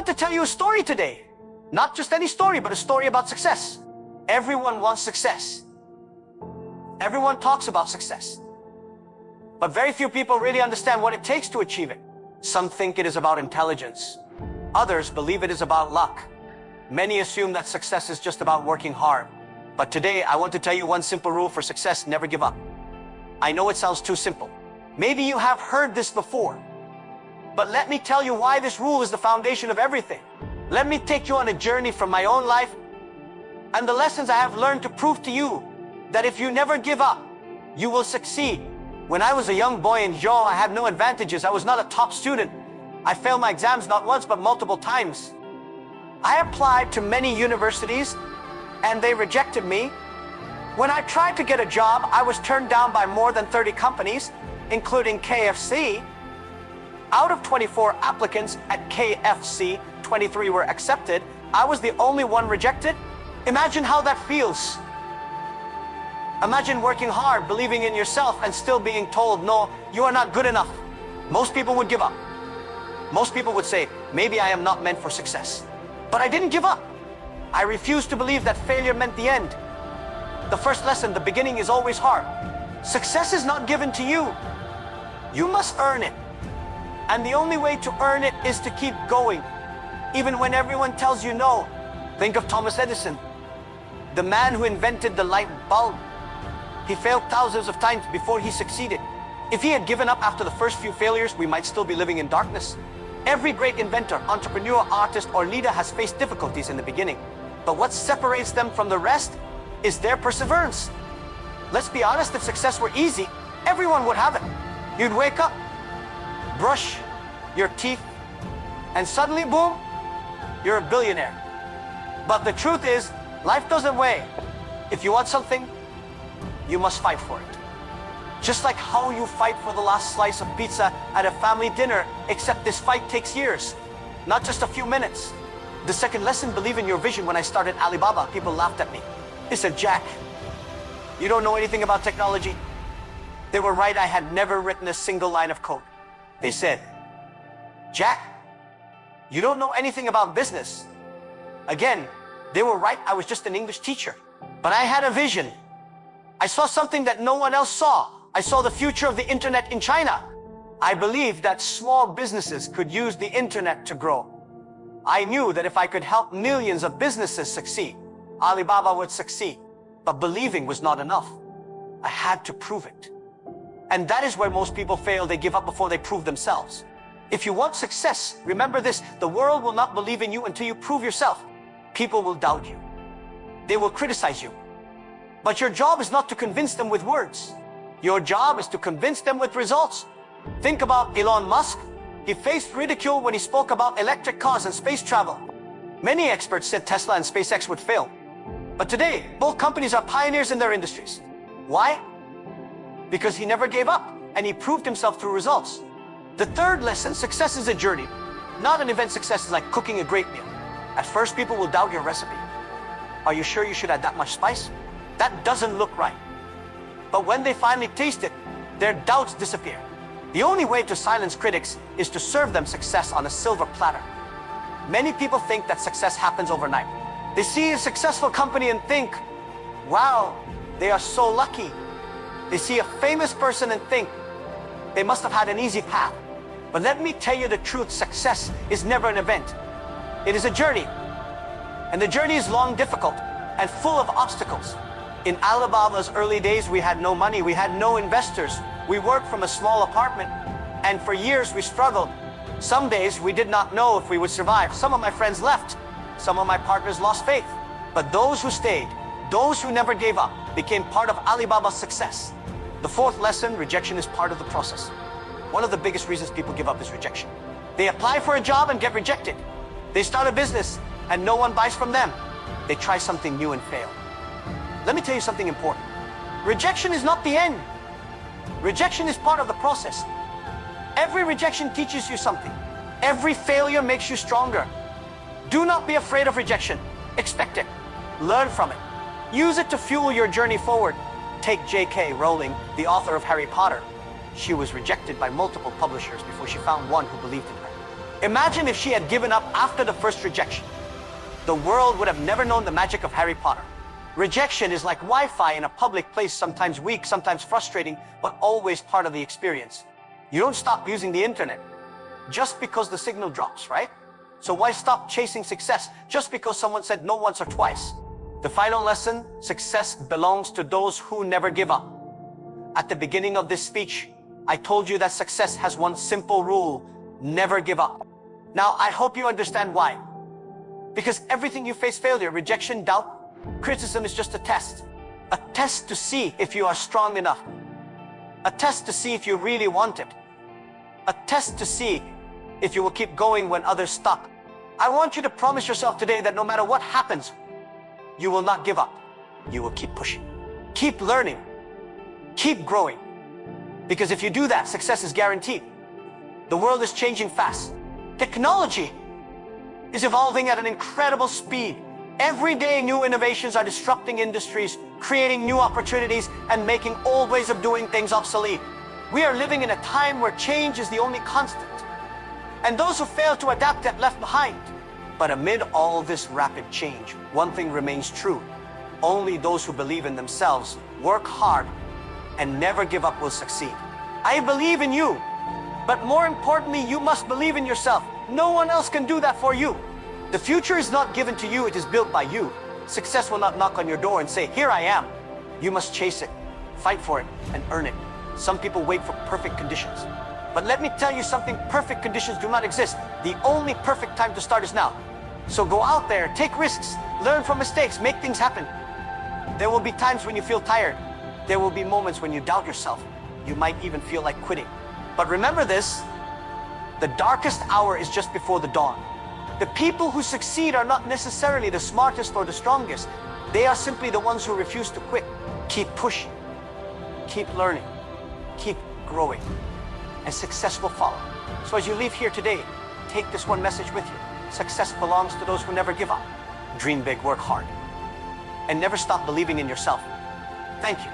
want to tell you a story today. Not just any story, but a story about success. Everyone wants success. Everyone talks about success. But very few people really understand what it takes to achieve it. Some think it is about intelligence. Others believe it is about luck. Many assume that success is just about working hard. But today, I want to tell you one simple rule for success: never give up. I know it sounds too simple. Maybe you have heard this before. But let me tell you why this rule is the foundation of everything. Let me take you on a journey from my own life and the lessons I have learned to prove to you that if you never give up, you will succeed. When I was a young boy in Zhou, I had no advantages. I was not a top student. I failed my exams not once, but multiple times. I applied to many universities and they rejected me. When I tried to get a job, I was turned down by more than 30 companies, including KFC. Out of 24 applicants at KFC, 23 were accepted. I was the only one rejected. Imagine how that feels. Imagine working hard, believing in yourself, and still being told, no, you are not good enough. Most people would give up. Most people would say, maybe I am not meant for success. But I didn't give up. I refused to believe that failure meant the end. The first lesson, the beginning is always hard. Success is not given to you. You must earn it. And the only way to earn it is to keep going, even when everyone tells you no. Think of Thomas Edison, the man who invented the light bulb. He failed thousands of times before he succeeded. If he had given up after the first few failures, we might still be living in darkness. Every great inventor, entrepreneur, artist, or leader has faced difficulties in the beginning. But what separates them from the rest is their perseverance. Let's be honest, if success were easy, everyone would have it. You'd wake up, brush your teeth, and suddenly, boom, you're a billionaire. But the truth is, life doesn't wait. If you want something, you must fight for it. Just like how you fight for the last slice of pizza at a family dinner, except this fight takes years, not just a few minutes. The second lesson, believe in your vision. When I started Alibaba, people laughed at me. They said, Jack, you don't know anything about technology. They were right, I had never written a single line of code. They said, Jack, you don't know anything about business. Again, they were right, I was just an English teacher. But I had a vision. I saw something that no one else saw. I saw the future of the internet in China. I believed that small businesses could use the internet to grow. I knew that if I could help millions of businesses succeed, Alibaba would succeed. But believing was not enough. I had to prove it. And that is where most people fail. They give up before they prove themselves. If you want success, remember this: the world will not believe in you until you prove yourself. People will doubt you. They will criticize you. But your job is not to convince them with words. Your job is to convince them with results. Think about Elon Musk. He faced ridicule when he spoke about electric cars and space travel. Many experts said Tesla and SpaceX would fail. But today, both companies are pioneers in their industries. Why? Because he never gave up, and he proved himself through results. The third lesson, success is a journey, not an event. Success is like cooking a great meal. At first, people will doubt your recipe. Are you sure you should add that much spice? That doesn't look right. But when they finally taste it, their doubts disappear. The only way to silence critics is to serve them success on a silver platter. Many people think that success happens overnight. They see a successful company and think, wow, they are so lucky. They see a famous person and think, they must have had an easy path. But let me tell you the truth, success is never an event. It is a journey. And the journey is long, difficult, and full of obstacles. In Alibaba's early days, we had no money, we had no investors. We worked from a small apartment, and for years we struggled. Some days we did not know if we would survive. Some of my friends left. Some of my partners lost faith. But those who stayed, those who never gave up, became part of Alibaba's success. The fourth lesson, rejection is part of the process. One of the biggest reasons people give up is rejection. They apply for a job and get rejected. They start a business and no one buys from them. They try something new and fail. Let me tell you something important. Rejection is not the end. Rejection is part of the process. Every rejection teaches you something. Every failure makes you stronger. Do not be afraid of rejection. Expect it. Learn from it. Use it to fuel your journey forward. Take J.K. Rowling, the author of Harry Potter. She was rejected by multiple publishers before she found one who believed in her. Imagine if she had given up after the first rejection. The world would have never known the magic of Harry Potter. Rejection is like Wi-Fi in a public place, sometimes weak, sometimes frustrating, but always part of the experience. You don't stop using the internet just because the signal drops, right? So why stop chasing success just because someone said no once or twice? The final lesson: success belongs to those who never give up. At the beginning of this speech, I told you that success has one simple rule: never give up. Now, I hope you understand why. Because everything you face, failure, rejection, doubt, criticism, is just a test. A test to see if you are strong enough. A test to see if you really want it. A test to see if you will keep going when others stop. I want you to promise yourself today that no matter what happens, you will not give up. You will keep pushing. Keep learning. Keep growing. Because if you do that, success is guaranteed. The world is changing fast. Technology is evolving at an incredible speed. Every day, new innovations are disrupting industries, creating new opportunities, and making old ways of doing things obsolete. We are living in a time where change is the only constant, and those who fail to adapt get left behind. But amid all this rapid change, one thing remains true: only those who believe in themselves, work hard, and never give up will succeed. I believe in you, but more importantly, you must believe in yourself. No one else can do that for you. The future is not given to you, it is built by you. Success will not knock on your door and say, "Here I am." You must chase it, fight for it, and earn it. Some people wait for perfect conditions. But let me tell you something: perfect conditions do not exist. The only perfect time to start is now. So go out there, take risks, learn from mistakes, make things happen. There will be times when you feel tired. There will be moments when you doubt yourself. You might even feel like quitting. But remember this: the darkest hour is just before the dawn. The people who succeed are not necessarily the smartest or the strongest. They are simply the ones who refuse to quit. Keep pushing, keep learning, keep growing, and success will follow. So as you leave here today, take this one message with you: success belongs to those who never give up. Dream big, work hard, and never stop believing in yourself. Thank you.